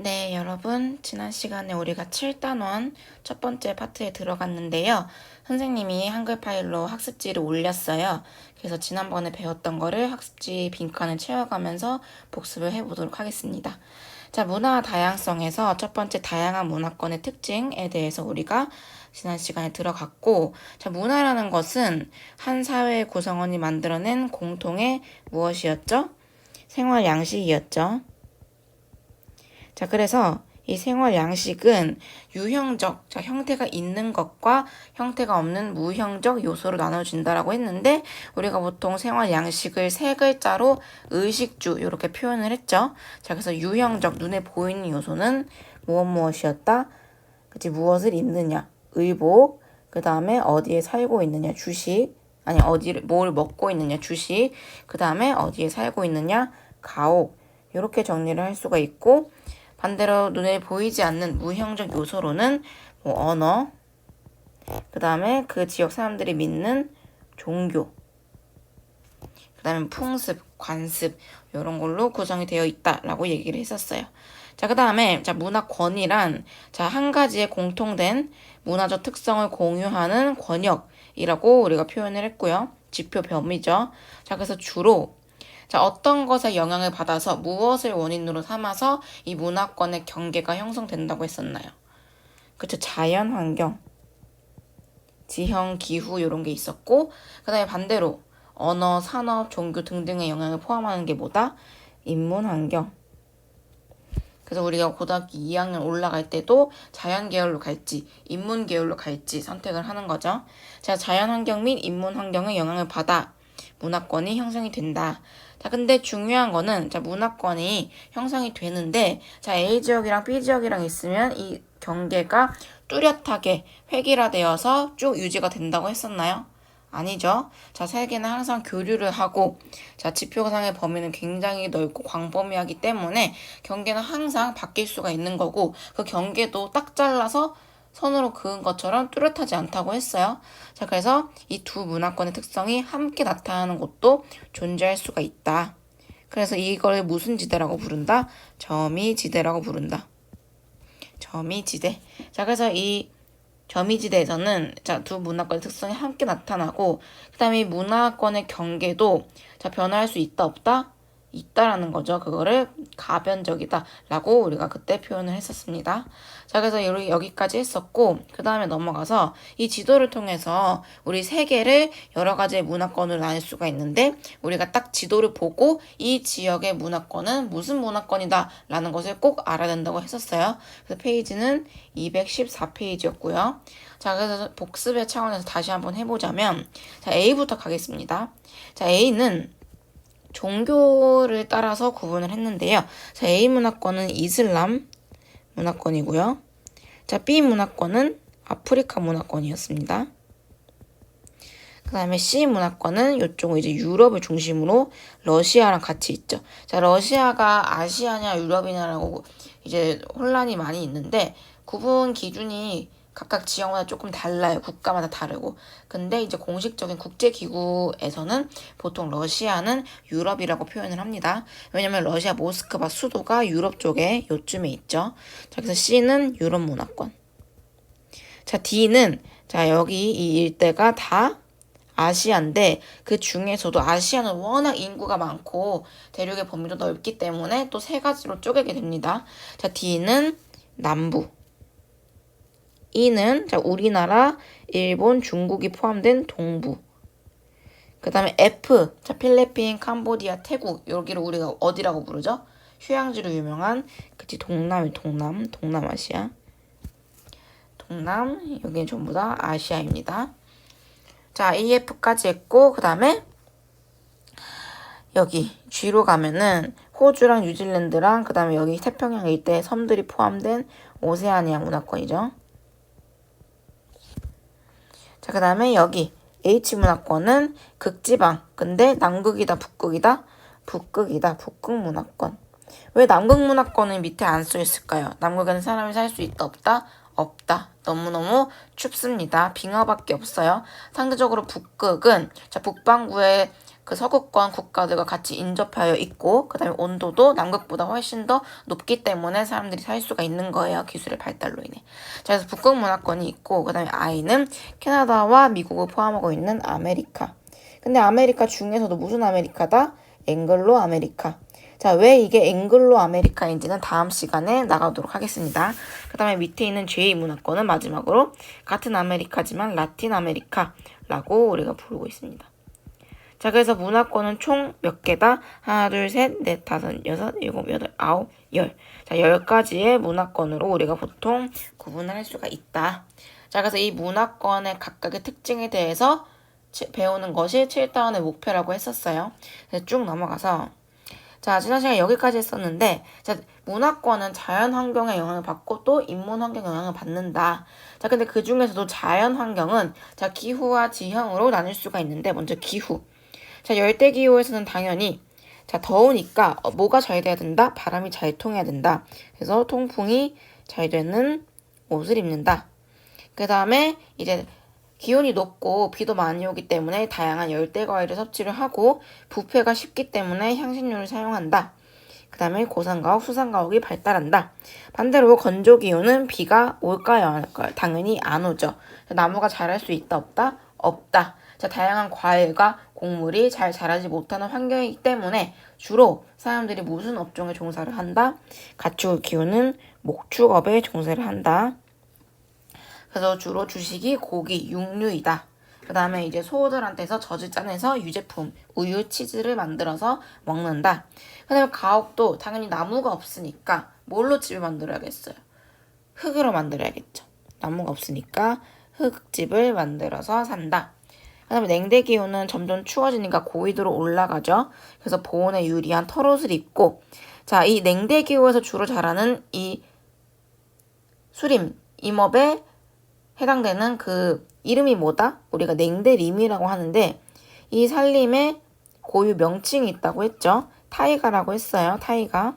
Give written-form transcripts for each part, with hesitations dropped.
네, 여러분, 지난 시간에 우리가 7단원 첫 번째 파트에 들어갔는데요. 선생님이 한글 파일로 학습지를 올렸어요. 그래서 지난번에 배웠던 거를 학습지 빈칸을 채워가면서 복습을 해보도록 하겠습니다. 자, 문화 다양성에서 첫 번째 다양한 문화권의 특징에 대해서 우리가 지난 시간에 들어갔고, 자, 문화라는 것은 한 사회의 구성원이 만들어낸 공통의 무엇이었죠? 생활 양식이었죠. 자, 그래서 이 생활 양식은 유형적, 자, 형태가 있는 것과 형태가 없는 무형적 요소로 나눠진다라고 했는데, 우리가 보통 생활 양식을 세 글자로 의식주, 이렇게 표현을 했죠. 자, 그래서 유형적, 눈에 보이는 요소는 무엇이었다? 그치, 무엇을 입느냐, 의복, 그 다음에 어디에 살고 있느냐, 주식, 아니, 뭘 먹고 있느냐, 주식, 그 다음에 어디에 살고 있느냐, 가옥, 이렇게 정리를 할 수가 있고, 반대로 눈에 보이지 않는 무형적 요소로는 언어, 그 다음에 그 지역 사람들이 믿는 종교, 그 다음에 풍습, 관습 이런 걸로 구성이 되어 있다라고 얘기를 했었어요. 자, 그 다음에 문화권이란 한 가지의 공통된 문화적 특성을 공유하는 권역이라고 우리가 표현을 했고요. 지표 범위죠. 자, 그래서 주로 어떤 것에 영향을 받아서 무엇을 원인으로 삼아서 이 문화권의 경계가 형성된다고 했었나요? 그쵸, 자연 환경, 지형, 기후 이런 게 있었고, 그 다음에 반대로 언어, 산업, 종교 등등의 영향을 포함하는 게 뭐다? 인문 환경. 그래서 우리가 고등학교 2학년 올라갈 때도 자연 계열로 갈지, 인문 계열로 갈지 선택을 하는 거죠. 자, 자연 환경 및 인문 환경의 영향을 받아 문화권이 형성이 된다. 자, 근데 중요한 거는 문화권이 형성이 되는데 A 지역이랑 B 지역이랑 있으면 이 경계가 뚜렷하게 획일화되어서 쭉 유지가 된다고 했었나요? 아니죠. 자, 세계는 항상 교류를 하고, 지표상의 범위는 굉장히 넓고 광범위하기 때문에 경계는 항상 바뀔 수가 있는 거고, 그 경계도 딱 잘라서 선으로 그은 것처럼 뚜렷하지 않다고 했어요. 자, 그래서 이 두 문화권의 특성이 함께 나타나는 곳도 존재할 수가 있다. 그래서 이걸 무슨 지대라고 부른다? 점이지대라고 부른다. 점이지대. 자, 그래서 이 점이지대에서는 두 문화권의 특성이 함께 나타나고, 그 다음에 이 문화권의 경계도 변화할 수 있다 없다? 있다라는 거죠. 그거를 가변적이다 라고 우리가 그때 표현을 했었습니다. 자, 그래서 여기까지 했었고, 그 다음에 넘어가서 이 지도를 통해서 우리 세계를 여러 가지의 문화권으로 나눌 수가 있는데, 우리가 딱 지도를 보고 이 지역의 문화권은 무슨 문화권이다 라는 것을 꼭 알아야 된다고 했었어요. 그래서 페이지는 214페이지였고요. 자, 그래서 복습의 차원에서 다시 한번 해보자면, A부터 가겠습니다. 자, A는 종교를 따라서 구분을 했는데요. 자, A 문화권은 이슬람 문화권이고요. 자, B 문화권은 아프리카 문화권이었습니다. 그 다음에 C 문화권은 이쪽은 이제 유럽을 중심으로 러시아랑 같이 있죠. 자, 러시아가 아시아냐 유럽이냐라고 이제 혼란이 많이 있는데, 구분 기준이 각각 지역마다 조금 달라요. 국가마다 다르고. 근데 이제 공식적인 국제기구에서는 보통 러시아는 유럽이라고 표현을 합니다. 왜냐면 러시아 모스크바 수도가 유럽 쪽에 요쯤에 있죠. 자, 그래서 C는 유럽 문화권. 자, D는 여기 이 일대가 다 아시아인데, 그 중에서도 아시아는 워낙 인구가 많고 대륙의 범위도 넓기 때문에 또 세 가지로 쪼개게 됩니다. 자, D는 남부. E는 우리나라, 일본, 중국이 포함된 동부. 그 다음에 F, 필리핀, 캄보디아, 태국, 여기를 우리가 어디라고 부르죠? 휴양지로 유명한, 동남아시아. 여기는 전부 다 아시아입니다. 자, AF까지 했고, 그 다음에 여기 G로 가면은 호주랑 뉴질랜드랑, 그 다음에 여기 태평양 일대 섬들이 포함된 오세아니아 문화권이죠. 자, 그 다음에 여기 H 문화권은 극지방. 근데 남극이다, 북극이다? 북극이다, 북극 문화권. 왜 남극 문화권은 밑에 안 써 있을까요? 남극에는 사람이 살 수 있다, 없다? 없다. 너무너무 춥습니다. 빙하밖에 없어요. 상대적으로 북극은 북반구에 그 서구권 국가들과 같이 인접하여 있고 그다음에 온도도 남극보다 훨씬 더 높기 때문에 사람들이 살 수가 있는 거예요. 기술의 발달로 인해. 자, 그래서 북극 문화권이 있고 그다음에 I는 캐나다와 미국을 포함하고 있는 아메리카. 근데 아메리카 중에서도 무슨 아메리카다? 앵글로 아메리카. 자, 왜 이게 앵글로 아메리카인지는 다음 시간에 나가도록 하겠습니다. 그 다음에 밑에 있는 J 문화권은 마지막으로 같은 아메리카지만 라틴 아메리카라고 우리가 부르고 있습니다. 자, 그래서 문화권은 총 몇 개다? 하나, 둘, 셋, 넷, 다섯, 여섯, 일곱, 여덟, 아홉, 열. 자, 10가지의 문화권으로 우리가 보통 구분을 할 수가 있다. 자, 그래서 이 문화권의 각각의 특징에 대해서 배우는 것이 7단원의 목표라고 했었어요. 그래서 쭉 넘어가서 자, 지난 시간에 여기까지 했었는데, 자, 문화권은 자연 환경에 영향을 받고 또 인문 환경에 영향을 받는다. 자, 근데 그 중에서도 자연 환경은 자, 기후와 지형으로 나눌 수가 있는데, 먼저 기후. 자, 열대 기후에서는 당연히 자, 더우니까 뭐가 잘 돼야 된다? 바람이 잘 통해야 된다. 그래서 통풍이 잘 되는 옷을 입는다. 그 다음에 이제 기온이 높고 비도 많이 오기 때문에 다양한 열대 과일을 섭취를 하고 부패가 쉽기 때문에 향신료를 사용한다. 그 다음에 고산가옥, 수산가옥이 발달한다. 반대로 건조 기후는 비가 올까요? 안 올까요? 당연히 안 오죠. 나무가 자랄 수 있다 없다? 없다. 자, 다양한 과일과 곡물이 잘 자라지 못하는 환경이기 때문에 주로 사람들이 무슨 업종에 종사를 한다? 가축을 키우는 목축업에 종사를 한다. 그래서 주로 주식이 고기, 육류이다. 그 다음에 이제 소들한테서 젖을 짜내서 유제품, 우유, 치즈를 만들어서 먹는다. 그 다음에 가옥도 당연히 나무가 없으니까 뭘로 집을 만들어야겠어요? 흙으로 만들어야겠죠. 나무가 없으니까 흙집을 만들어서 산다. 그 다음에 냉대 기후는 점점 추워지니까 고위도로 올라가죠. 그래서 보온에 유리한 털옷을 입고 자, 이 냉대 기후에서 주로 자라는 이 수림, 임업에 해당되는 그 이름이 뭐다? 우리가 냉대림이라고 하는데 이 산림에 고유 명칭이 있다고 했죠. 타이가라고 했어요. 타이가.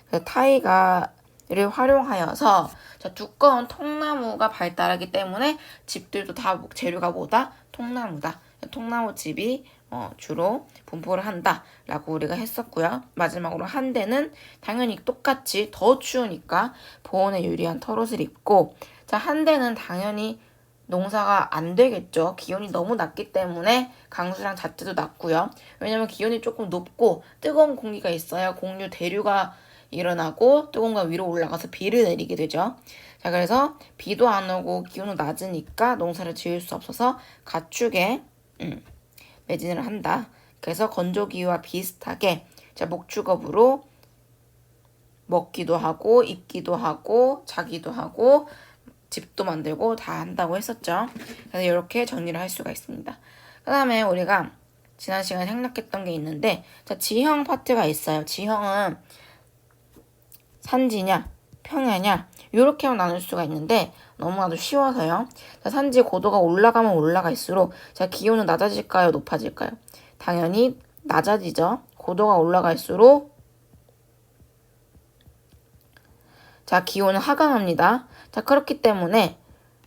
그래서 타이가를 활용하여서 자, 두꺼운 통나무가 발달하기 때문에 집들도 다 재료가 뭐다? 통나무다. 통나무 집이 주로 분포를 한다라고 우리가 했었고요. 마지막으로 한대는 당연히 똑같이 더 추우니까 보온에 유리한 털옷을 입고 자, 한대는 당연히 농사가 안 되겠죠. 기온이 너무 낮기 때문에 강수량 자체도 낮고요. 왜냐면 기온이 조금 높고 뜨거운 공기가 있어야 공유 대류가 일어나고 뜨거운 거 위로 올라가서 비를 내리게 되죠. 자, 그래서 비도 안 오고 기온도 낮으니까 농사를 지을 수 없어서 가축에 매진을 한다. 그래서 건조기후와 비슷하게 자, 목축업으로 먹기도 하고 입기도 하고 자기도 하고 집도 만들고 다 한다고 했었죠. 그래서 이렇게 정리를 할 수가 있습니다. 그 다음에 우리가 지난 시간에 생략했던 게 있는데 자, 지형 파트가 있어요. 지형은 산지냐 평야냐 이렇게만 나눌 수가 있는데 너무나도 쉬워서요. 자, 산지 고도가 올라가면 올라갈수록 자, 기온은 낮아질까요? 높아질까요? 당연히 낮아지죠. 고도가 올라갈수록 자, 기온은 하강합니다. 자, 그렇기 때문에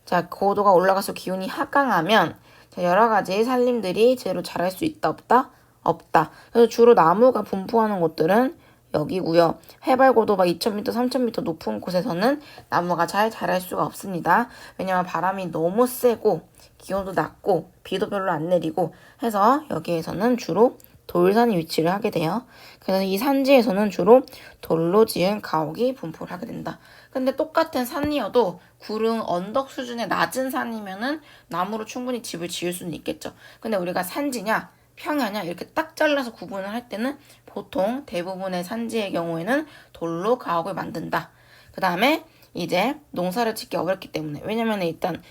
자, 고도가 올라가서 기온이 하강하면 자, 여러 가지 산림들이 제대로 자랄 수 있다 없다? 없다. 그래서 주로 나무가 분포하는 곳들은 여기고요. 해발 고도가 2000m, 3000m 높은 곳에서는 나무가 잘 자랄 수가 없습니다. 왜냐면 바람이 너무 세고 기온도 낮고 비도 별로 안 내리고 해서 여기에서는 주로 돌산이 위치를 하게 돼요. 그래서 이 산지에서는 주로 돌로 지은 가옥이 분포를 하게 된다. 근데 똑같은 산이어도 구릉 언덕 수준의 낮은 산이면은 나무로 충분히 집을 지을 수는 있겠죠. 근데 우리가 산지냐 평야냐 이렇게 딱 잘라서 구분을 할 때는 보통 대부분의 산지의 경우에는 돌로 가옥을 만든다. 그 다음에 이제 농사를 짓기 어렵기 때문에 왜냐면 일단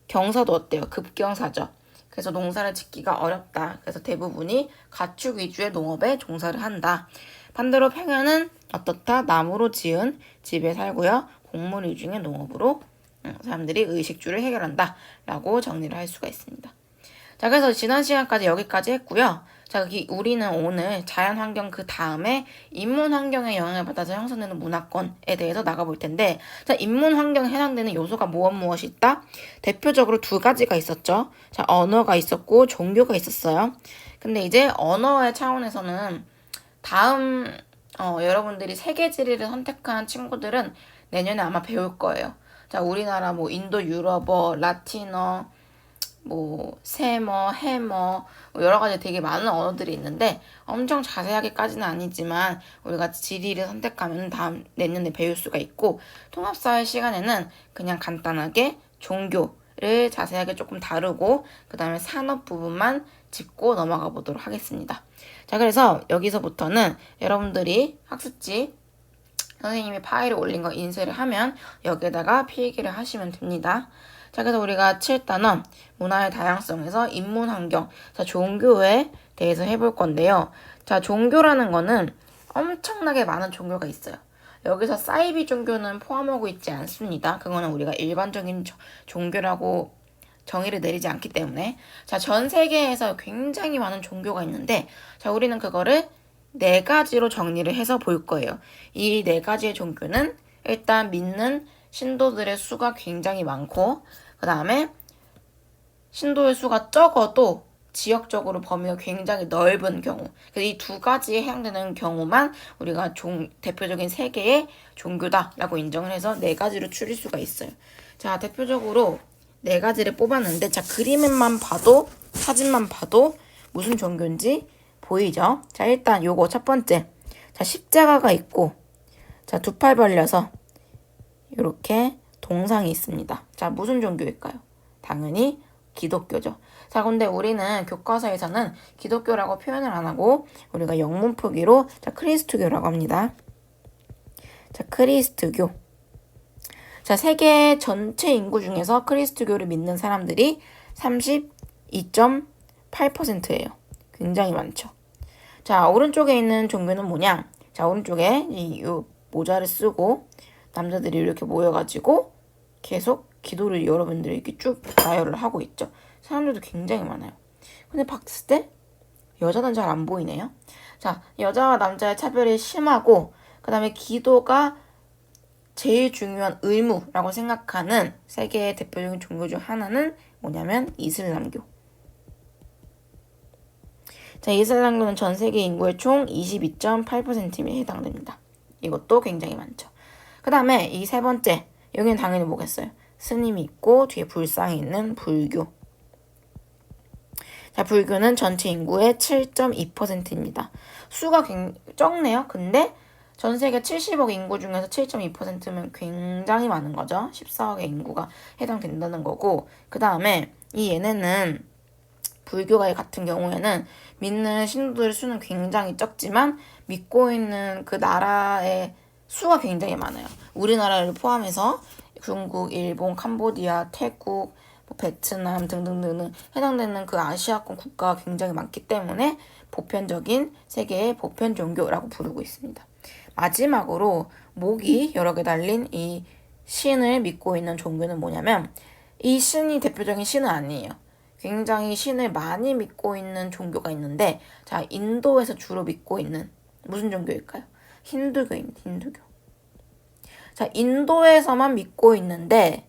경사도 어때요? 급경사죠. 그래서 농사를 짓기가 어렵다. 그래서 대부분이 가축 위주의 농업에 종사를 한다. 반대로 평야는 어떻다? 나무로 지은 집에 살고요. 곡물 위주의 농업으로 사람들이 의식주를 해결한다. 라고 정리를 할 수가 있습니다. 자, 그래서 지난 시간까지 여기까지 했고요. 자, 우리는 오늘 자연환경 그 다음에 인문환경에 영향을 받아서 형성되는 문화권에 대해서 나가볼 텐데 자, 인문환경에 해당되는 요소가 무엇이 있다? 대표적으로 두 가지가 있었죠. 자, 언어가 있었고 종교가 있었어요. 그 근데 이제 언어의 차원에서는 다음 여러분들이 세계 지리를 선택한 친구들은 내년에 아마 배울 거예요. 자, 우리나라 뭐 인도 유럽어, 라틴어, 뭐 세머, 해머 여러 가지 되게 많은 언어들이 있는데 엄청 자세하게까지는 아니지만 우리가 지리를 선택하면 다음 내년에 배울 수가 있고 통합사회 시간에는 그냥 간단하게 종교를 자세하게 조금 다루고 그 다음에 산업 부분만 짚고 넘어가 보도록 하겠습니다. 자, 그래서 여기서부터는 여러분들이 학습지 선생님이 파일을 올린 거 인쇄를 하면 여기에다가 필기를 하시면 됩니다. 자, 그래서 우리가 7단원 문화의 다양성에서 인문 환경, 자, 종교에 대해서 해볼 건데요. 자, 종교라는 거는 엄청나게 많은 종교가 있어요. 여기서 사이비 종교는 포함하고 있지 않습니다. 그거는 우리가 일반적인 종교라고 정의를 내리지 않기 때문에. 자, 전 세계에서 굉장히 많은 종교가 있는데, 자, 우리는 그거를 4가지로 정리를 해서 볼 거예요. 이 4가지의 종교는 일단 믿는 신도들의 수가 굉장히 많고, 그 다음에 신도의 수가 적어도 지역적으로 범위가 굉장히 넓은 경우. 그래서 이 2가지에 해당되는 경우만 우리가 대표적인 세계의 종교다라고 인정을 해서 4가지로 추릴 수가 있어요. 자, 대표적으로 4가지를 뽑았는데, 자, 그림만 봐도, 사진만 봐도 무슨 종교인지 보이죠? 자, 일단 요거 첫 번째. 자, 십자가가 있고, 자, 2팔 벌려서 이렇게 동상이 있습니다. 자, 무슨 종교일까요? 당연히 기독교죠. 자, 근데 우리는 교과서에서는 기독교라고 표현을 안 하고 우리가 영문 표기로 자, 크리스트교라고 합니다. 자, 크리스트교. 자, 세계 전체 인구 중에서 크리스트교를 믿는 사람들이 32.8%예요. 굉장히 많죠. 자, 오른쪽에 있는 종교는 뭐냐? 자, 오른쪽에 이 모자를 쓰고 남자들이 이렇게 모여가지고 계속 기도를 여러분들이 이렇게 쭉 나열을 하고 있죠. 사람들도 굉장히 많아요. 근데 봤을 때 여자는 잘 안 보이네요. 자, 여자와 남자의 차별이 심하고 그 다음에 기도가 제일 중요한 의무라고 생각하는 세계의 대표적인 종교 중 하나는 뭐냐면 이슬람교. 자, 이슬람교는 전 세계 인구의 총 22.8%에 해당됩니다. 이것도 굉장히 많죠. 그 다음에 이 3번째, 여기는 당연히 뭐겠어요? 스님이 있고 뒤에 불상이 있는 불교. 자, 불교는 전체 인구의 7.2%입니다. 수가 적네요. 근데 전 세계 70억 인구 중에서 7.2%면 굉장히 많은 거죠. 14억의 인구가 해당된다는 거고, 그 다음에 이 얘네는 불교가 같은 경우에는 믿는 신도들의 수는 굉장히 적지만 믿고 있는 그 나라의 수가 굉장히 많아요. 우리나라를 포함해서 중국, 일본, 캄보디아, 태국, 뭐 베트남 등등등 해당되는 그 아시아권 국가가 굉장히 많기 때문에 보편적인 세계의 보편 종교라고 부르고 있습니다. 마지막으로 목이 여러 개 달린 이 신을 믿고 있는 종교는 뭐냐면 이 신이 대표적인 신은 아니에요. 굉장히 신을 많이 믿고 있는 종교가 있는데 자, 인도에서 주로 믿고 있는 무슨 종교일까요? 힌두교입니다. 힌두교. 자, 인도에서만 믿고 있는데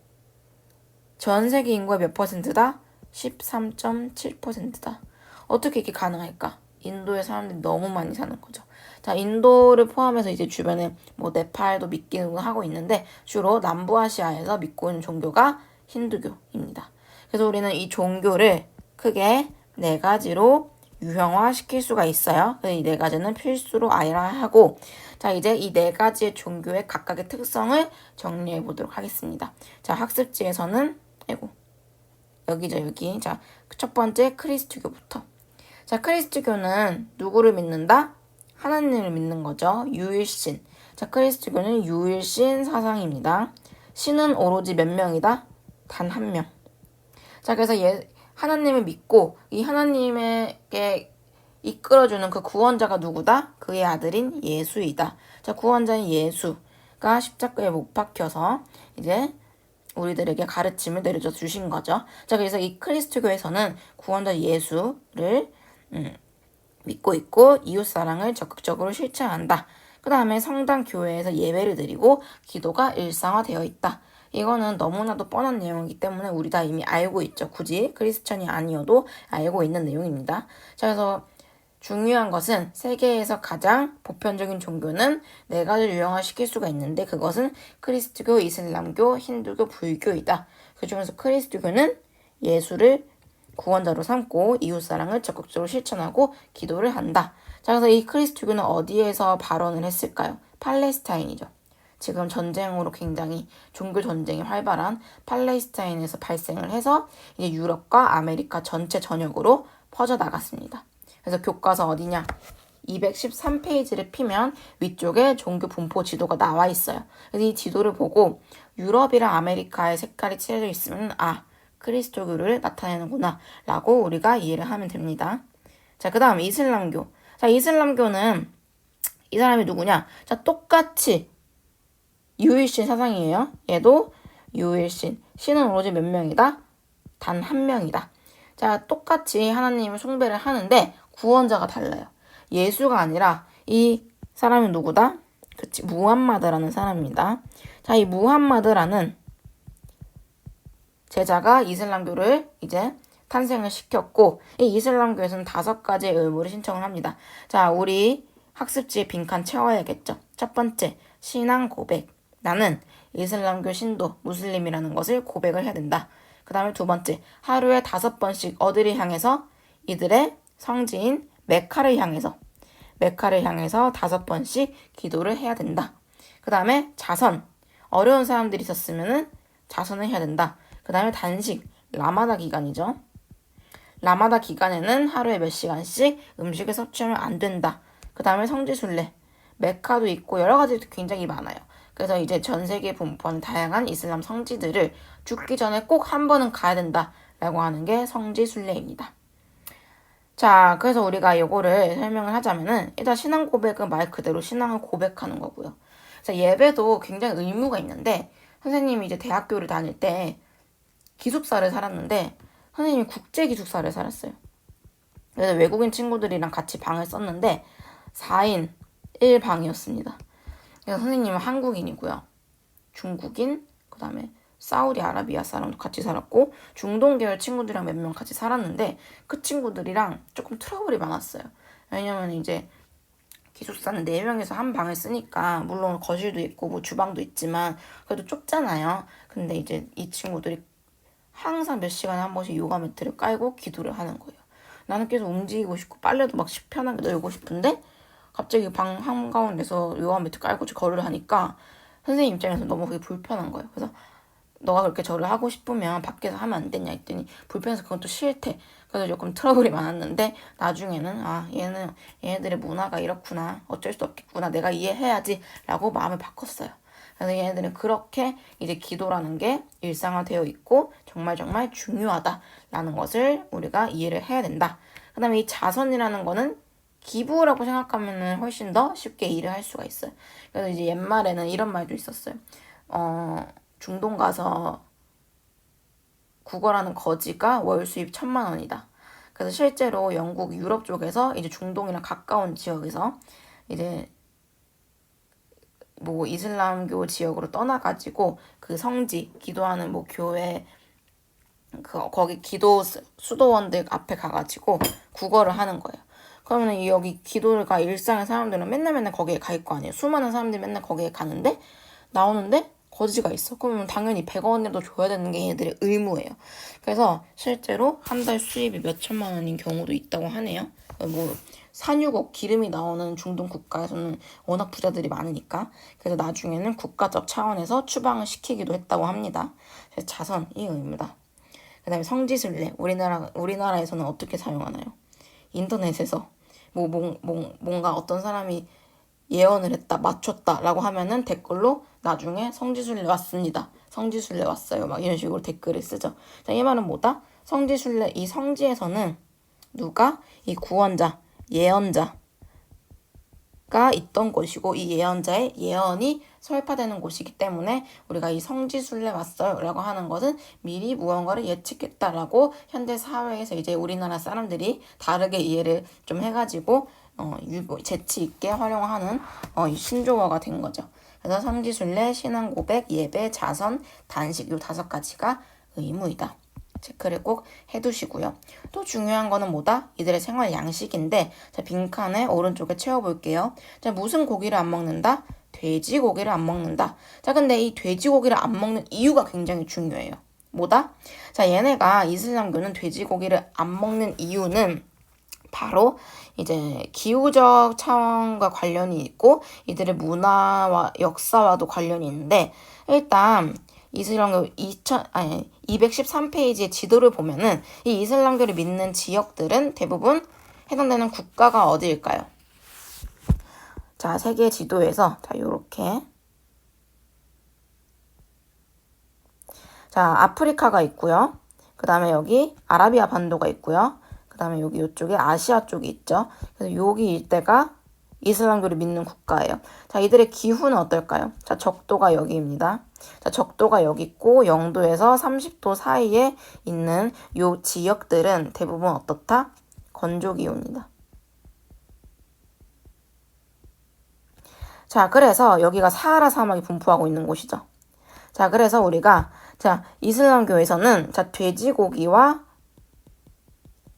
전 세계 인구의 몇 퍼센트다? 13.7%다. 어떻게 이렇게 가능할까? 인도의 사람들이 너무 많이 사는 거죠. 자, 인도를 포함해서 이제 주변에 뭐 네팔도 믿기는 하고 있는데 주로 남부아시아에서 믿고 있는 종교가 힌두교입니다. 그래서 우리는 이 종교를 크게 4가지로 유형화시킬 수가 있어요. 이 4가지는 필수로 알아야 하고, 자, 이제 이 4가지의 종교의 각각의 특성을 정리해 보도록 하겠습니다. 자, 학습지에서는 여기죠, 여기. 자, 첫 번째 크리스트교부터. 자, 크리스트교는 누구를 믿는다? 하나님을 믿는 거죠. 유일신. 자, 크리스트교는 유일신 사상입니다. 신은 오로지 몇 명이다? 단 1명. 자, 그래서 하나님을 믿고 이 하나님에게 이끌어주는 그 구원자가 누구다? 그의 아들인 예수이다. 자, 구원자인 예수가 십자가에 못 박혀서 이제 우리들에게 가르침을 내려줘 주신 거죠. 자, 그래서 이 크리스트교에서는 구원자 예수를 믿고 있고 이웃사랑을 적극적으로 실천한다. 그 다음에 성당 교회에서 예배를 드리고 기도가 일상화되어 있다. 이거는 너무나도 뻔한 내용이기 때문에 우리 다 이미 알고 있죠. 굳이 크리스천이 아니어도 알고 있는 내용입니다. 자, 그래서 중요한 것은 세계에서 가장 보편적인 종교는 네 가지를 유형화시킬 수가 있는데 그것은 크리스트교, 이슬람교, 힌두교, 불교이다. 그중에서 크리스트교는 예수를 구원자로 삼고 이웃사랑을 적극적으로 실천하고 기도를 한다. 자, 그래서 이 크리스트교는 어디에서 발원을 했을까요? 팔레스타인이죠. 지금 전쟁으로 굉장히 종교 전쟁이 활발한 팔레스타인에서 발생을 해서 이제 유럽과 아메리카 전체 전역으로 퍼져나갔습니다. 그래서 교과서 어디냐? 213페이지를 피면 위쪽에 종교 분포 지도가 나와 있어요. 그래서 이 지도를 보고 유럽이랑 아메리카의 색깔이 칠해져 있으면 크리스토교를 나타내는구나 라고 우리가 이해를 하면 됩니다. 자, 그 다음 이슬람교. 자, 이슬람교는 이 사람이 누구냐? 자, 똑같이 유일신 사상이에요. 얘도 유일신. 신은 오로지 몇 명이다? 단 한 명이다. 자, 똑같이 하나님을 숭배를 하는데 구원자가 달라요. 예수가 아니라 이 사람이 누구다? 그치, 무함마드라는 사람입니다. 자, 이 무함마드라는 제자가 이슬람교를 이제 탄생을 시켰고 이 이슬람교에서는 5가지의 의무를 신청을 합니다. 자, 우리 학습지에 빈칸 채워야겠죠. 첫 번째, 신앙 고백. 나는 이슬람교 신도 무슬림이라는 것을 고백을 해야 된다. 그 다음에 두 번째, 하루에 5번씩 어디를 향해서? 이들의 성지인 메카를 향해서 5번씩 기도를 해야 된다. 그 다음에 자선, 어려운 사람들이 있었으면 자선을 해야 된다. 그 다음에 단식, 라마다 기간이죠. 라마다 기간에는 하루에 몇 시간씩 음식을 섭취하면 안 된다. 그 다음에 성지순례, 메카도 있고 여러 가지 굉장히 많아요. 그래서 이제 전 세계에 분포하는 다양한 이슬람 성지들을 죽기 전에 꼭 한 번은 가야 된다라고 하는 게 성지순례입니다. 자, 그래서 우리가 이거를 설명을 하자면은 일단 신앙 고백은 말 그대로 신앙을 고백하는 거고요. 자, 예배도 굉장히 의무가 있는데 선생님이 이제 대학교를 다닐 때 기숙사를 살았는데 선생님이 국제 기숙사를 살았어요. 그래서 외국인 친구들이랑 같이 방을 썼는데 4인 1방이었습니다. 그래서 선생님은 한국인이고요. 중국인, 그 다음에 사우디아라비아 사람도 같이 살았고 중동 계열 친구들이랑 몇 명 같이 살았는데 그 친구들이랑 조금 트러블이 많았어요. 왜냐면 이제 기숙사는 4명에서 한 방을 쓰니까 물론 거실도 있고 뭐 주방도 있지만 그래도 좁잖아요. 근데 이제 이 친구들이 항상 몇 시간에 한 번씩 요가 매트를 깔고 기도를 하는 거예요. 나는 계속 움직이고 싶고 빨래도 막 편하게 널고 싶은데 갑자기 방 한가운데서 요가 매트 깔고 절을 하니까 선생님 입장에서 너무 그게 불편한 거예요. 그래서 너가 그렇게 절을 하고 싶으면 밖에서 하면 안 되냐 했더니 불편해서 그건 또 싫대. 그래서 조금 트러블이 많았는데 나중에는 얘네들의 문화가 이렇구나. 어쩔 수 없겠구나. 내가 이해해야지 라고 마음을 바꿨어요. 그래서 얘네들은 그렇게 이제 기도라는 게 일상화되어 있고 정말 중요하다라는 것을 우리가 이해를 해야 된다. 그 다음에 이 자선이라는 거는 기부라고 생각하면 훨씬 더 쉽게 이해를 할 수가 있어요. 그래서 이제 옛말에는 이런 말도 있었어요. 중동 가서 구걸하는 거지가 월 수입 1,000만 원이다. 그래서 실제로 영국, 유럽 쪽에서 이제 중동이랑 가까운 지역에서 이제 뭐 이슬람교 지역으로 떠나가지고 그 성지 기도하는 뭐 교회 거기 기도 수도원들 앞에 가가지고 구걸을 하는 거예요. 그러면 여기 기도가 일상의 사람들은 맨날 거기에 가 있고 아니에요. 수많은 사람들이 맨날 거기에 가는데 나오는데 거지가 있어. 그러면 당연히 100원이라도 줘야 되는 게 얘네들의 의무예요. 그래서 실제로 한 달 수입이 몇 천만 원인 경우도 있다고 하네요. 뭐 산유국 기름이 나오는 중동 국가에서는 워낙 부자들이 많으니까 그래서 나중에는 국가적 차원에서 추방을 시키기도 했다고 합니다. 그래서 자선이 의무다. 그 다음에 성지순례 우리나라에서는 어떻게 사용하나요? 인터넷에서 뭔가 어떤 사람이 예언을 했다, 맞췄다라고 하면은 댓글로 나중에 성지순례 왔습니다. 성지순례 왔어요. 막 이런 식으로 댓글을 쓰죠. 자, 이 말은 뭐다? 성지순례, 이 성지에서는 누가? 이 구원자, 예언자가 있던 곳이고 이 예언자의 예언이 설파되는 곳이기 때문에 우리가 이 성지순례 왔어요 라고 하는 것은 미리 무언가를 예측했다라고 현대 사회에서 이제 우리나라 사람들이 다르게 이해를 좀 해가지고 재치 있게 활용하는 신조어가 된 거죠. 그래서 성지순례, 신앙고백, 예배, 자선, 단식 요 5가지가 의무이다. 체크를 꼭 해두시고요. 또 중요한 거는 뭐다? 이들의 생활 양식인데 자, 빈칸에 오른쪽에 채워볼게요. 자, 무슨 고기를 안 먹는다? 돼지고기를 안 먹는다. 자, 근데 이 돼지고기를 안 먹는 이유가 굉장히 중요해요. 뭐다? 자, 얘네가 이슬람교는 돼지고기를 안 먹는 이유는 바로 이제 기후적 차원과 관련이 있고 이들의 문화와 역사와도 관련이 있는데 일단 이슬람교 213페이지의 지도를 보면은 이 이슬람교를 믿는 지역들은 대부분 해당되는 국가가 어디일까요? 자, 세계 지도에서 자, 요렇게 자, 아프리카가 있고요. 그 다음에 여기 아라비아 반도가 있고요. 그 다음에 여기 이쪽에 아시아 쪽이 있죠. 그래서 여기 일대가 이슬람교를 믿는 국가예요. 자, 이들의 기후는 어떨까요? 자, 적도가 여기입니다. 자, 적도가 여기 있고 0도에서 30도 사이에 있는 요 지역들은 대부분 어떻다? 건조 기후입니다. 자, 그래서 여기가 사하라 사막이 분포하고 있는 곳이죠. 자, 그래서 우리가 자, 이슬람교에서는 자, 돼지고기와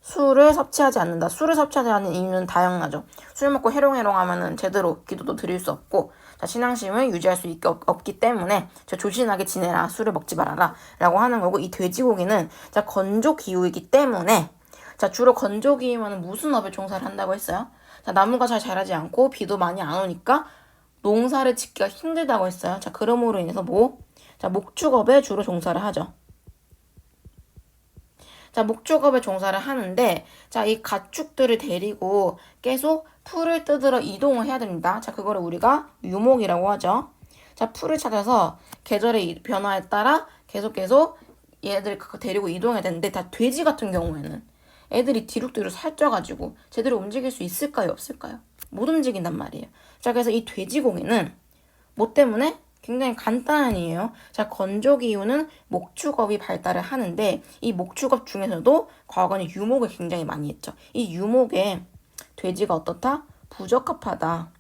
술을 섭취하지 않는다. 술을 섭취하지 않는 이유는 다양하죠. 술 먹고 해롱해롱하면은 제대로 기도도 드릴 수 없고, 자, 신앙심을 유지할 수 없기 때문에 자, 조신하게 지내라. 술을 먹지 말아라. 라고 하는 거고, 이 돼지고기는 자, 건조 기후이기 때문에 자, 주로 건조 기후에는 무슨 업에 종사를 한다고 했어요? 자, 나무가 잘 자라지 않고 비도 많이 안 오니까 농사를 짓기가 힘들다고 했어요. 자, 그러므로 인해서 뭐? 자, 목축업에 주로 종사를 하죠. 자, 목축업에 종사를 하는데, 자, 이 가축들을 데리고 계속 풀을 뜯으러 이동을 해야 됩니다. 자, 그거를 우리가 유목이라고 하죠. 자, 풀을 찾아서 계절의 변화에 따라 계속 얘네들 데리고 이동해야 되는데, 다 돼지 같은 경우에는 애들이 뒤룩뒤룩 살쪄가지고 제대로 움직일 수 있을까요? 없을까요? 못 움직인단 말이에요. 자, 그래서 이 돼지고기는 뭐 때문에? 굉장히 간단한 이유예요. 자, 건조기후는 목축업이 발달을 하는데 이 목축업 중에서도 과거는 유목을 굉장히 많이 했죠. 이 유목에 돼지가 어떻다? 부적합하다.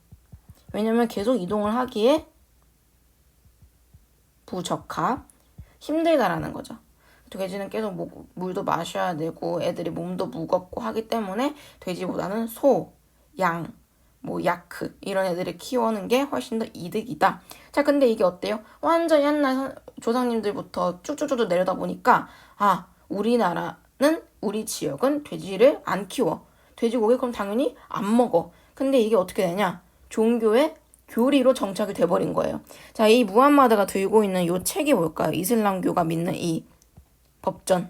왜냐면 계속 이동을 하기에 부적합, 힘들다라는 거죠. 돼지는 계속 물도 마셔야 되고 애들이 몸도 무겁고 하기 때문에 돼지보다는 소, 양, 뭐 야크 이런 애들을 키우는 게 훨씬 더 이득이다. 자, 근데 이게 어때요? 완전 옛날 조상님들부터 쭉쭉쭉 내려다 보니까 우리나라는 우리 지역은 돼지를 안 키워. 돼지고기 그럼 당연히 안 먹어. 근데 이게 어떻게 되냐? 종교의 교리로 정착이 돼버린 거예요. 자, 이 무함마드가 들고 있는 이 책이 뭘까요? 이슬람교가 믿는 이 법전,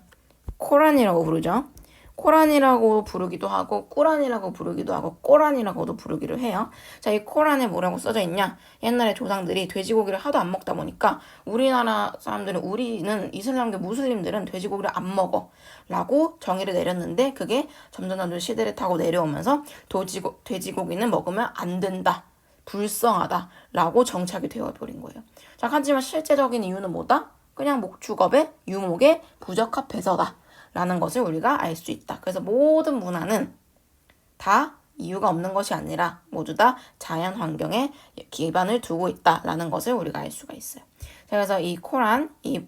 코란이라고 부르죠. 코란이라고 부르기도 하고 꾸란이라고 부르기도 하고 꼬란이라고도 부르기를 해요. 자, 이 코란에 뭐라고 써져 있냐? 옛날에 조상들이 돼지고기를 하도 안 먹다 보니까 우리나라 사람들은 우리는 이슬람교 무슬림들은 돼지고기를 안 먹어 라고 정의를 내렸는데 그게 점점 시대를 타고 내려오면서 돼지고기는 먹으면 안 된다. 불성하다 라고 정착이 되어버린 거예요. 자, 하지만 실제적인 이유는 뭐다? 그냥 목축업의 유목에 부적합해서다. 라는 것을 우리가 알 수 있다. 그래서 모든 문화는 다 이유가 없는 것이 아니라 모두 다 자연 환경에 기반을 두고 있다라는 것을 우리가 알 수가 있어요. 그래서 이 코란, 이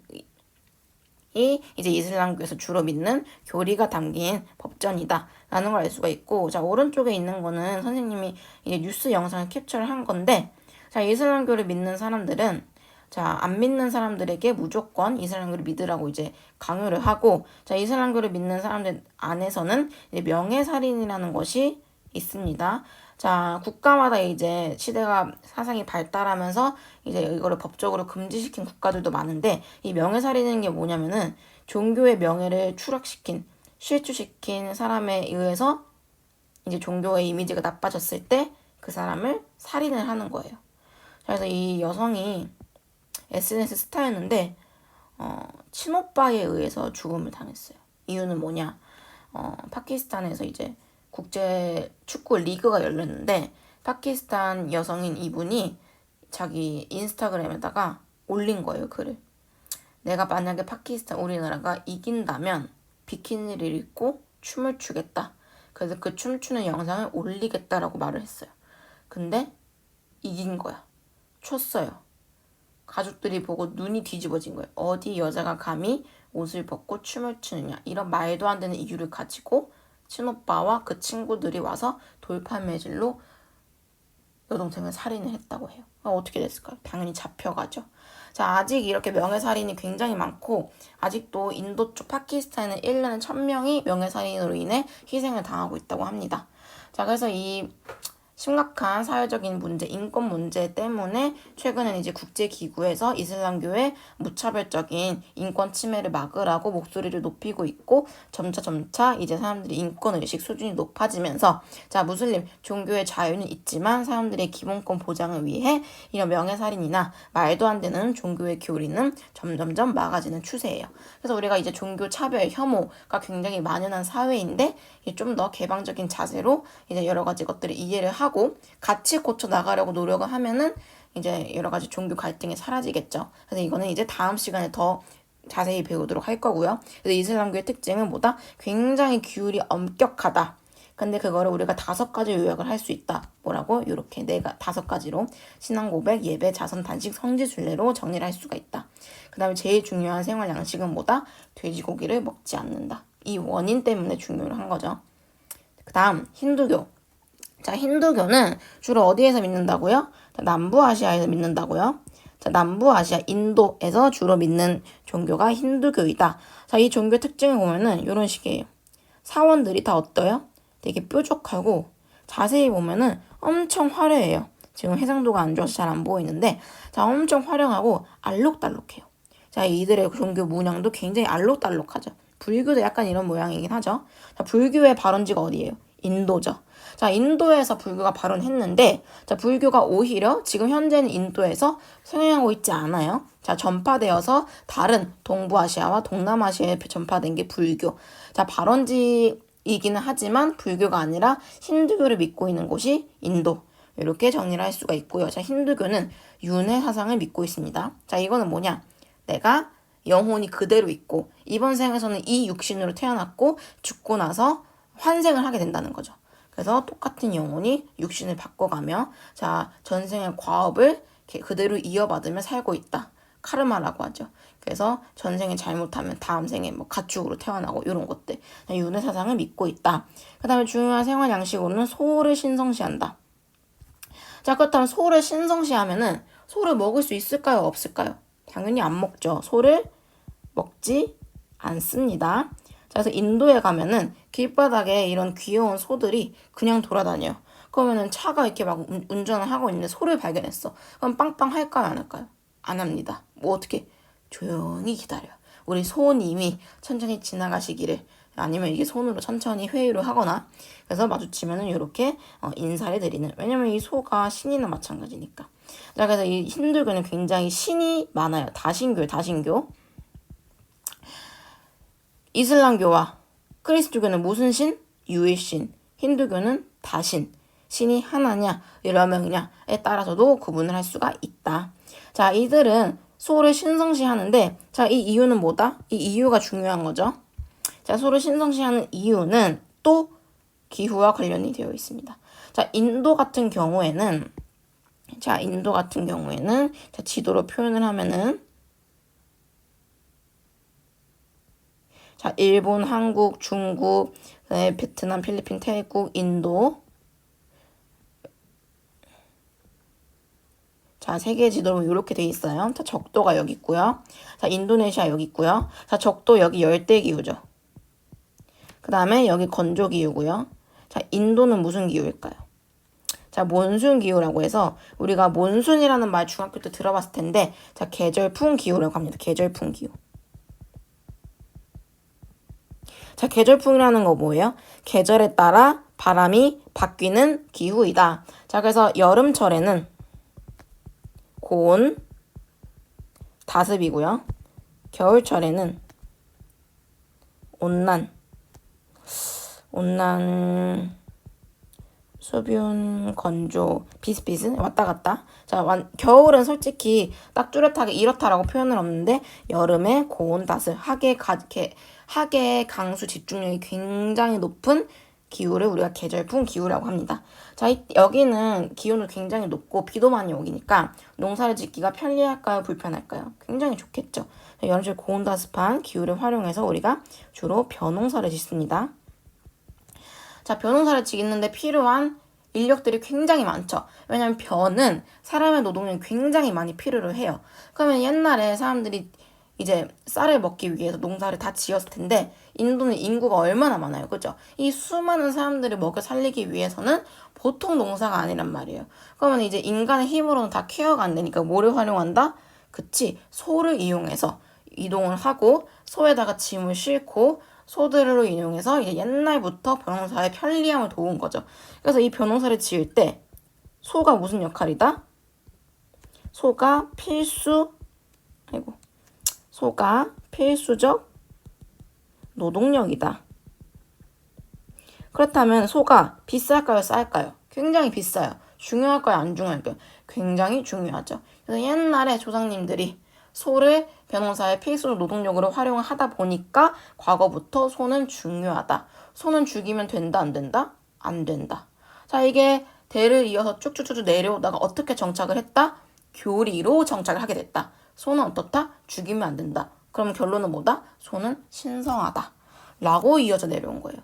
이제 이슬람교에서 주로 믿는 교리가 담긴 법전이다라는 걸 알 수가 있고, 자, 오른쪽에 있는 거는 선생님이 이제 뉴스 영상을 캡처를 한 건데, 자, 이슬람교를 믿는 사람들은 자, 안 믿는 사람들에게 무조건 이슬람교를 믿으라고 이제 강요를 하고, 자, 이슬람교를 믿는 사람들 안에서는 이제 명예살인이라는 것이 있습니다. 자, 국가마다 이제 시대가 사상이 발달하면서 이제 이거를 법적으로 금지시킨 국가들도 많은데, 이 명예살인인 게 뭐냐면은 종교의 명예를 추락시킨, 실추시킨 사람에 의해서 이제 종교의 이미지가 나빠졌을 때 그 사람을 살인을 하는 거예요. 그래서 이 여성이 SNS 스타였는데 친오빠에 의해서 죽음을 당했어요. 이유는 뭐냐? 파키스탄에서 이제 국제 축구 리그가 열렸는데 파키스탄 여성인 이분이 자기 인스타그램에다가 올린 거예요, 글을. 내가 만약에 파키스탄 우리나라가 이긴다면 비키니를 입고 춤을 추겠다. 그래서 그 춤추는 영상을 올리겠다라고 말을 했어요. 근데 이긴 거야. 췄어요. 가족들이 보고 눈이 뒤집어진 거예요. 어디 여자가 감히 옷을 벗고 춤을 추느냐. 이런 말도 안 되는 이유를 가지고 친오빠와 그 친구들이 와서 돌팔매질로 여동생을 살인을 했다고 해요. 어떻게 됐을까요? 당연히 잡혀가죠. 자, 아직 이렇게 명예살인이 굉장히 많고 아직도 인도 쪽 파키스탄에는 1년에 1000명이 명예살인으로 인해 희생을 당하고 있다고 합니다. 자, 그래서 이 심각한 사회적인 문제, 인권 문제 때문에 최근엔 이제 국제기구에서 이슬람교의 무차별적인 인권 침해를 막으라고 목소리를 높이고 있고 점차 이제 사람들이 인권의식 수준이 높아지면서 자, 무슬림 종교의 자유는 있지만 사람들의 기본권 보장을 위해 이런 명예살인이나 말도 안 되는 종교의 교리는 점점점 막아지는 추세예요. 그래서 우리가 이제 종교 차별, 혐오가 굉장히 만연한 사회인데 좀 더 개방적인 자세로 이제 여러 가지 것들을 이해를 하고 같이 고쳐 나가려고 노력을 하면은 이제 여러 가지 종교 갈등이 사라지겠죠. 그래서 이거는 이제 다음 시간에 더 자세히 배우도록 할 거고요. 그래서 이슬람교의 특징은 뭐다? 굉장히 규율이 엄격하다. 근데 그거를 우리가 5가지 요약을 할 수 있다. 뭐라고? 요렇게 5가지로 신앙 고백, 예배, 자선, 단식, 성지 순례로 정리를 할 수가 있다. 그 다음에 제일 중요한 생활 양식은 뭐다? 돼지고기를 먹지 않는다. 이 원인 때문에 중요한 거죠. 그 다음 힌두교. 자, 힌두교는 주로 어디에서 믿는다고요? 자, 남부아시아에서 믿는다고요. 자, 남부아시아, 인도에서 주로 믿는 종교가 힌두교이다. 자, 이 종교 특징을 보면은 이런 식이에요. 사원들이 다 어때요? 되게 뾰족하고 자세히 보면은 엄청 화려해요. 지금 해상도가 안 좋아서 잘 안 보이는데 자, 엄청 화려하고 알록달록해요. 자, 이들의 종교 문양도 굉장히 알록달록하죠. 불교도 약간 이런 모양이긴 하죠. 자, 불교의 발원지가 어디예요? 인도죠. 자, 인도에서 불교가 발원했는데 자, 불교가 오히려 지금 현재는 인도에서 성행하고 있지 않아요. 자, 전파되어서 다른 동부아시아와 동남아시아에 전파된 게 불교. 자, 발원지이기는 하지만 불교가 아니라 힌두교를 믿고 있는 곳이 인도. 이렇게 정리를 할 수가 있고요. 자, 힌두교는 윤회 사상을 믿고 있습니다. 자, 이거는 뭐냐? 내가 영혼이 그대로 있고 이번 생에서는 이 육신으로 태어났고 죽고 나서 환생을 하게 된다는 거죠. 그래서 똑같은 영혼이 육신을 바꿔가며 자, 전생의 과업을 그대로 이어받으며 살고 있다. 카르마라고 하죠. 그래서 전생에 잘못하면 다음 생에 뭐 가축으로 태어나고 이런 것들. 윤회 사상을 믿고 있다. 그 다음에 중요한 생활 양식으로는 소를 신성시한다. 자, 그렇다면 소를 신성시하면은 소를 먹을 수 있을까요? 없을까요? 당연히 안 먹죠. 소를 먹지 않습니다. 자, 그래서 인도에 가면은 길바닥에 이런 귀여운 소들이 그냥 돌아다녀요. 그러면은 차가 이렇게 막 운전을 하고 있는데 소를 발견했어. 그럼 빵빵 할까요? 안 할까요? 안 합니다. 뭐 어떻게? 조용히 기다려요. 우리 소님이 천천히 지나가시기를 아니면 이게 손으로 천천히 회유를 하거나 그래서 마주치면은 이렇게 인사를 드리는 왜냐면 이 소가 신이나 마찬가지니까. 자, 그래서 이 힌두교는 굉장히 신이 많아요. 다신교. 이슬람교와 그리스도교는 무슨 신? 유일신. 힌두교는 다신. 신이 하나냐, 여러 명이냐에 따라서도 구분을 할 수가 있다. 자, 이들은 소를 신성시하는데 자, 이 이유는 뭐다? 이 이유가 중요한 거죠. 자, 소를 신성시하는 이유는 또 기후와 관련이 되어 있습니다. 자, 인도 같은 경우에는 자, 지도로 표현을 하면은 자, 일본, 한국, 중국, 베트남, 필리핀, 태국, 인도. 자, 세계 지도로 이렇게 돼 있어요. 자, 적도가 여기 있고요. 자, 인도네시아 여기 있고요. 자, 적도 여기 열대기후죠. 그 다음에 여기 건조기후고요. 자, 인도는 무슨 기후일까요? 자, 몬순기후라고 해서 우리가 몬순이라는 말 중학교 때 들어봤을 텐데 자, 계절풍 기후라고 합니다. 계절풍 기후. 자, 계절풍이라는 거 뭐예요? 계절에 따라 바람이 바뀌는 기후이다. 자, 그래서 여름철에는 고온, 다습이고요. 겨울철에는 온난, 수분, 건조, 비슷비슷 왔다 갔다. 자, 겨울은 솔직히 딱 뚜렷하게 이렇다라고 표현은 없는데 여름에 고온, 다습, 학의 강수 집중력이 굉장히 높은 기후를 우리가 계절풍 기후라고 합니다. 자, 여기는 기온이 굉장히 높고 비도 많이 오기니까 농사를 짓기가 편리할까요? 불편할까요? 굉장히 좋겠죠. 이런 식으로 고온다습한 기후를 활용해서 우리가 주로 벼농사를 짓습니다. 자, 벼농사를 짓는데 필요한 인력들이 굉장히 많죠. 왜냐하면 벼는 사람의 노동력이 굉장히 많이 필요로 해요. 그러면 옛날에 사람들이 이제 쌀을 먹기 위해서 농사를 다 지었을 텐데 인도는 인구가 얼마나 많아요. 그죠? 이 수많은 사람들을 먹여 살리기 위해서는 보통 농사가 아니란 말이에요. 그러면 이제 인간의 힘으로는 다 케어가 안 되니까 뭐를 활용한다? 그치? 소를 이용해서 이동을 하고 소에다가 짐을 싣고 소들로 이용해서 이제 옛날부터 벼농사의 편리함을 도운 거죠. 그래서 이 벼농사를 지을 때 소가 무슨 역할이다? 소가 필수적 노동력이다. 그렇다면 소가 비쌀까요? 쌀까요? 굉장히 비싸요. 중요할까요? 안 중요할까요? 굉장히 중요하죠. 그래서 옛날에 조상님들이 소를 벼농사의 필수 노동력으로 활용을 하다 보니까 과거부터 소는 중요하다. 소는 죽이면 된다, 안 된다? 안 된다. 자, 이게 대를 이어서 쭉쭉쭉 내려오다가 어떻게 정착을 했다? 교리로 정착을 하게 됐다. 소는 어떻다? 죽이면 안 된다. 그럼 결론은 뭐다? 소는 신성하다. 라고 이어져 내려온 거예요.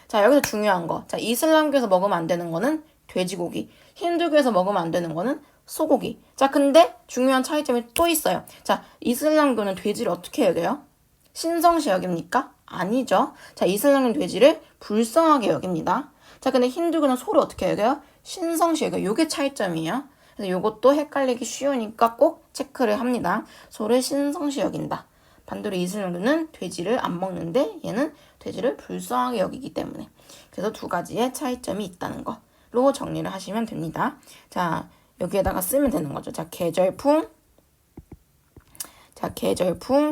자, 여기서 중요한 거. 자, 이슬람교에서 먹으면 안 되는 거는 돼지고기. 힌두교에서 먹으면 안 되는 거는 소고기. 자, 근데 중요한 차이점이 또 있어요. 자, 이슬람교는 돼지를 어떻게 여겨요? 신성시 여깁니까? 아니죠. 자, 이슬람교는 돼지를 불쌍하게 여깁니다. 자, 근데 힌두교는 소를 어떻게 여겨요? 신성시 여겨요. 요게 차이점이에요. 그래서 요것도 헷갈리기 쉬우니까 꼭 체크를 합니다. 소를 신성시 여긴다. 반대로 이슬람교는 돼지를 안 먹는데 얘는 돼지를 불쌍하게 여기기 때문에. 그래서 두 가지의 차이점이 있다는 거로 정리를 하시면 됩니다. 자, 여기에다가 쓰면 되는 거죠. 자, 계절풍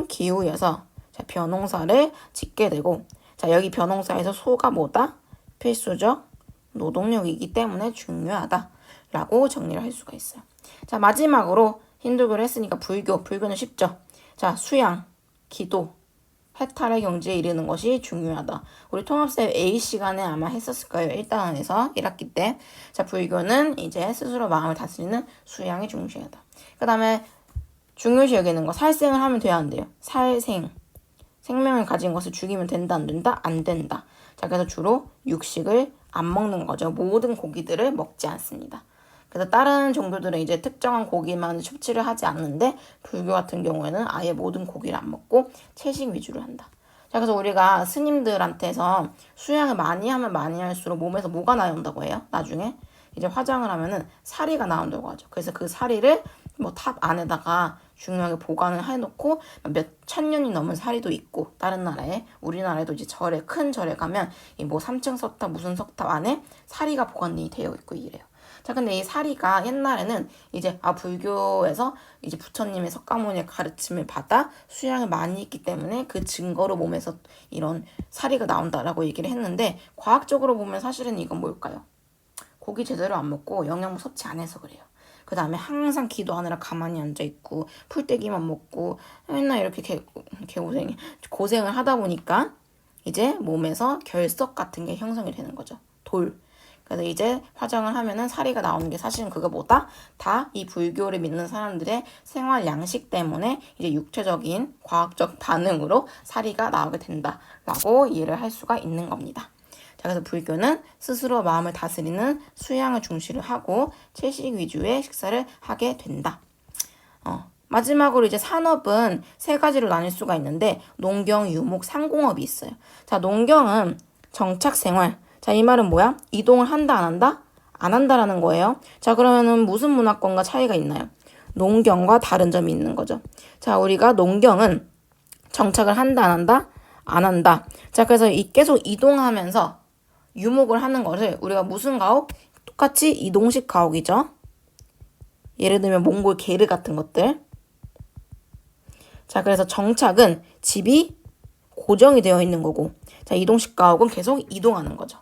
기후여서 자, 벼농사를 짓게 되고, 자, 여기 벼농사에서 소가 뭐다? 필수적 노동력이기 때문에 중요하다. 라고 정리를 할 수가 있어요. 자, 마지막으로 힌두교를 했으니까 불교는 쉽죠. 자, 수양, 기도, 해탈의 경지에 이르는 것이 중요하다. 우리 통합쌤 A 시간에 아마 했었을 거예요. 1단원에서 1학기 때. 자, 불교는 이제 스스로 마음을 다스리는 수양이 중요하다. 그 다음에 중요시 여기는 거. 살생을 하면 돼야 안 돼요. 생명을 가진 것을 죽이면 된다, 안 된다? 안 된다. 자, 그래서 주로 육식을 안 먹는 거죠. 모든 고기들을 먹지 않습니다. 그래서 다른 종교들은 이제 특정한 고기만 섭취를 하지 않는데 불교 같은 경우에는 아예 모든 고기를 안 먹고 채식 위주로 한다. 자, 그래서 우리가 스님들한테서 수양을 많이 하면 많이 할수록 몸에서 뭐가 나온다고 해요? 나중에 이제 화장을 하면은 사리가 나온다고 하죠. 그래서 그 사리를 뭐 탑 안에다가 중요하게 보관을 해놓고 몇 천 년이 넘은 사리도 있고, 다른 나라에, 우리나라에도 이제 큰 절에 가면 이 뭐 3층 석탑 무슨 석탑 안에 사리가 보관이 되어 있고 이래요. 자, 근데 이 사리가 옛날에는 이제 불교에서 이제 부처님의 석가모니의 가르침을 받아 수양을 많이 했기 때문에 그 증거로 몸에서 이런 사리가 나온다라고 얘기를 했는데, 과학적으로 보면 사실은 이건 뭘까요? 고기 제대로 안 먹고 영양분 섭취 안 해서 그래요. 그 다음에 항상 기도하느라 가만히 앉아있고 풀떼기만 먹고 맨날 이렇게 고생을 하다 보니까 이제 몸에서 결석 같은 게 형성이 되는 거죠. 돌. 그래서 이제 화장을 하면은 사리가 나오는 게 사실은 그거보다 다 이 불교를 믿는 사람들의 생활 양식 때문에 이제 육체적인 과학적 반응으로 사리가 나오게 된다라고 이해를 할 수가 있는 겁니다. 자, 그래서 불교는 스스로 마음을 다스리는 수양을 중시를 하고 채식 위주의 식사를 하게 된다. 마지막으로 이제 산업은 세 가지로 나뉠 수가 있는데 농경, 유목, 상공업이 있어요. 자, 농경은 정착 생활. 자, 이 말은 뭐야? 이동을 한다, 안 한다? 안 한다라는 거예요. 자, 그러면은 무슨 문화권과 차이가 있나요? 농경과 다른 점이 있는 거죠. 자, 우리가 농경은 정착을 한다, 안 한다? 안 한다. 자, 그래서 계속 이동하면서 유목을 하는 것을 우리가 무슨 가옥? 똑같이 이동식 가옥이죠. 예를 들면 몽골 게르 같은 것들. 자, 그래서 정착은 집이 고정이 되어 있는 거고, 자, 이동식 가옥은 계속 이동하는 거죠.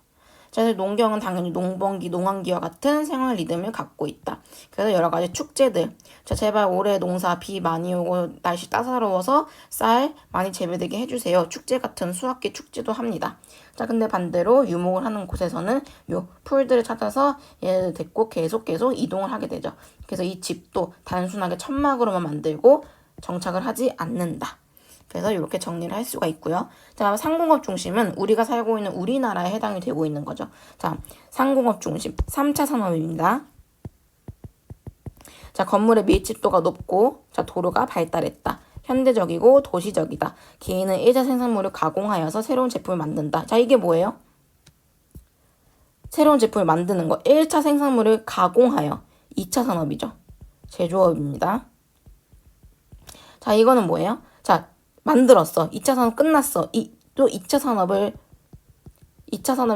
자, 그래서 농경은 당연히 농번기, 농한기와 같은 생활 리듬을 갖고 있다. 그래서 여러 가지 축제들. 자, 제발 올해 농사 비 많이 오고 날씨 따사로워서 쌀 많이 재배되게 해주세요. 축제 같은 수확기 축제도 합니다. 자, 근데 반대로 유목을 하는 곳에서는 요 풀들을 찾아서 얘네들 데리고 계속 이동을 하게 되죠. 그래서 이 집도 단순하게 천막으로만 만들고 정착을 하지 않는다. 그래서 이렇게 정리를 할 수가 있고요. 자, 상공업 중심은 우리가 살고 있는 우리나라에 해당이 되고 있는 거죠. 자, 상공업 중심 3차 산업입니다. 자, 건물의 밀집도가 높고 자, 도로가 발달했다. 현대적이고 도시적이다. 개인은 1차 생산물을 가공하여서 새로운 제품을 만든다. 자, 이게 뭐예요? 새로운 제품을 만드는 거. 1차 생산물을 가공하여 2차 산업이죠. 제조업입니다. 자, 이거는 뭐예요? 자, 만들었어. 2차 산업 끝났어. 또 2차 산업의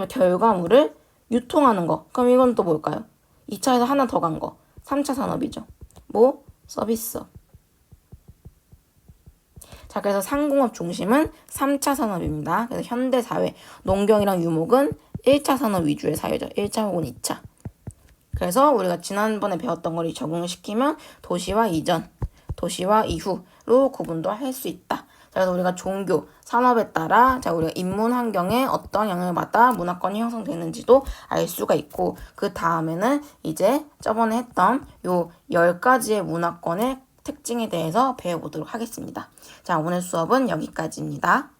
결과물을 유통하는 거. 그럼 이건 또 뭘까요? 2차에서 하나 더 간 거. 3차 산업이죠. 뭐? 서비스업. 자, 그래서 상공업 중심은 3차 산업입니다. 그래서 현대사회, 농경이랑 유목은 1차 산업 위주의 사회죠. 1차 혹은 2차. 그래서 우리가 지난번에 배웠던 걸 적용을 시키면 도시화 이전, 도시화 이후로 구분도 할 수 있다. 그래서 우리가 종교, 산업에 따라 우리가 인문 환경에 어떤 영향을 받아 문화권이 형성되는지도 알 수가 있고, 그 다음에는 이제 저번에 했던 요 10가지의 문화권의 특징에 대해서 배워보도록 하겠습니다. 자, 오늘 수업은 여기까지입니다.